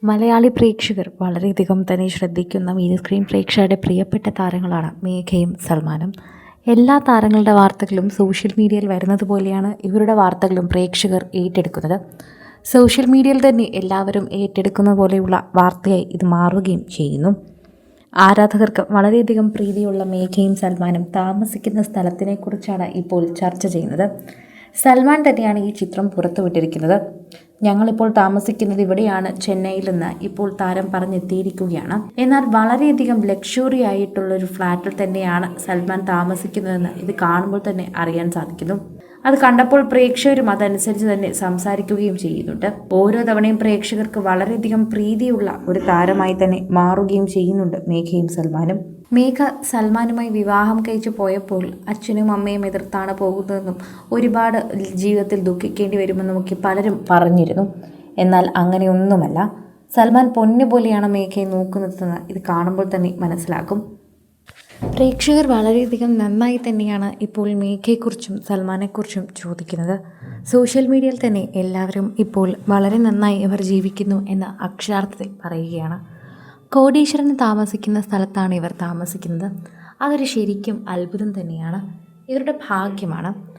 മലയാളി പ്രേക്ഷകർ വളരെയധികം തന്നെ ശ്രദ്ധിക്കുന്ന മിനി സ്ക്രീൻ പ്രേക്ഷകരുടെ പ്രിയപ്പെട്ട താരങ്ങളാണ് മേഘയും സൽമാനും. എല്ലാ താരങ്ങളുടെ വാർത്തകളും സോഷ്യൽ മീഡിയയിൽ വരുന്നത് പോലെയാണ് ഇവരുടെ വാർത്തകളും പ്രേക്ഷകർ ഏറ്റെടുക്കുന്നത്. സോഷ്യൽ മീഡിയയിൽ തന്നെ എല്ലാവരും ഏറ്റെടുക്കുന്ന പോലെയുള്ള വാർത്തയായി ഇത് മാറുകയും ചെയ്യുന്നു. ആരാധകർക്ക് വളരെയധികം പ്രീതിയുള്ള മേഘയും സൽമാനും താമസിക്കുന്ന സ്ഥലത്തിനെക്കുറിച്ചാണ് ഇപ്പോൾ ചർച്ച ചെയ്യുന്നത്. സൽമാൻ തന്നെയാണ് ഈ ചിത്രം പുറത്തുവിട്ടിരിക്കുന്നത്. ഞങ്ങളിപ്പോൾ താമസിക്കുന്നത് ഇവിടെയാണ്, ചെന്നൈയിൽ നിന്ന് ഇപ്പോൾ താരം പറഞ്ഞെത്തിയിരിക്കുകയാണ്. എന്നാൽ വളരെയധികം ലക്ഷറി ആയിട്ടുള്ളൊരു ഫ്ലാറ്റിൽ തന്നെയാണ് സൽമാൻ താമസിക്കുന്നതെന്ന് ഇത് കാണുമ്പോൾ തന്നെ അറിയാൻ സാധിക്കുന്നു. അത് കണ്ടപ്പോൾ പ്രേക്ഷകരും അതനുസരിച്ച് തന്നെ സംസാരിക്കുകയും ചെയ്യുന്നുണ്ട്. ഓരോ തവണയും പ്രേക്ഷകർക്ക് വളരെയധികം പ്രീതിയുള്ള ഒരു താരമായി തന്നെ മാറുകയും ചെയ്യുന്നുണ്ട് മേഘയും സൽമാനും. മേഘ സൽമാനുമായി വിവാഹം കഴിച്ചു പോയപ്പോൾ അച്ഛനും അമ്മയും എതിർത്താണ് പോകുന്നതെന്നും ഒരുപാട് ജീവിതത്തിൽ ദുഃഖിക്കേണ്ടി വരുമെന്നുമൊക്കെ പലരും പറഞ്ഞിരുന്നു. എന്നാൽ അങ്ങനെയൊന്നുമല്ല. സൽമാൻ പൊന്നുപോലെയാണ് മേഘയെ നോക്കുന്നതെന്ന് ഇത് കാണുമ്പോൾ തന്നെ മനസ്സിലാക്കും. പ്രേക്ഷകർ വളരെയധികം നന്നായി തന്നെയാണ് ഇപ്പോൾ മേഘയെക്കുറിച്ചും സൽമാനെക്കുറിച്ചും ചോദിക്കുന്നത്. സോഷ്യൽ മീഡിയയിൽ തന്നെ എല്ലാവരും ഇപ്പോൾ വളരെ നന്നായി ഇവർ ജീവിക്കുന്നു എന്ന അക്ഷരാർത്ഥത്തിൽ പറയുകയാണ്. കോടീശ്വരൻ താമസിക്കുന്ന സ്ഥലത്താണ് ഇവർ താമസിക്കുന്നത്. അതൊരു ശരിക്കും അത്ഭുതം തന്നെയാണ്. ഇവരുടെ ഭാഗ്യമാണ്.